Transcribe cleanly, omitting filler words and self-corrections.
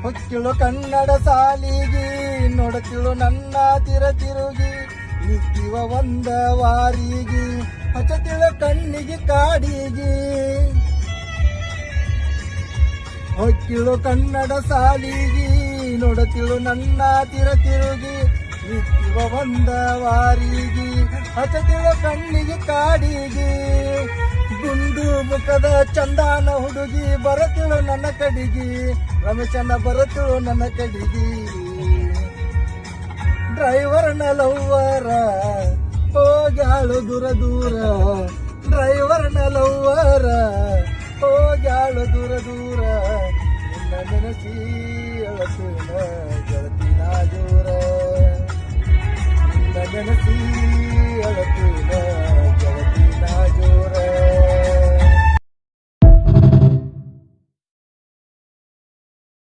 ಹೊಕ್ಕಿಳು ಕನ್ನಡ ಸಾಲಿಗಿ ನೋಡತಿಳು ನನ್ನ ತಿರುಗಿ ನಿತ್ಯವ ಒಂದ ವಾರಿಗೆ ಹಚ್ಚತಿಳು ಕಣ್ಣಿಗೆ ಕಾಡಿಗಿ ಹೊಕ್ಕಿಳು ಕನ್ನಡ ಸಾಲಿಗಿ ನೋಡತಿಳು ನನ್ನ ತಿರುಗಿ ನಿತ್ಯವ ಒಂದ ವಾರಿಗೆ ಹಚ್ಚತಿಳು ಕಣ್ಣಿಗೆ ಕಾಡಿಗಿ ಗುಂಡು ಮುಖದ ಚಂದಾನ ಹುಡುಗಿ ಬರತಿಳು ನನ್ನ ಕಡಿಗಿ ರಮೇಶನ ಬರತಿಳು ನನ್ನ ಕಡಿಗಿ ಡ್ರೈವರ್ನ ಲವ್ವರ ಹೋಗ್ಯಾಳು ದೂರ ಡ್ರೈವರ್ನ ಲವ್ವರ ಹೋಗ್ಯಾಳು ದೂರ ನಿನ್ನ ನೆನಸಿ ಅಳಸಿನ ಗೆಳತಿ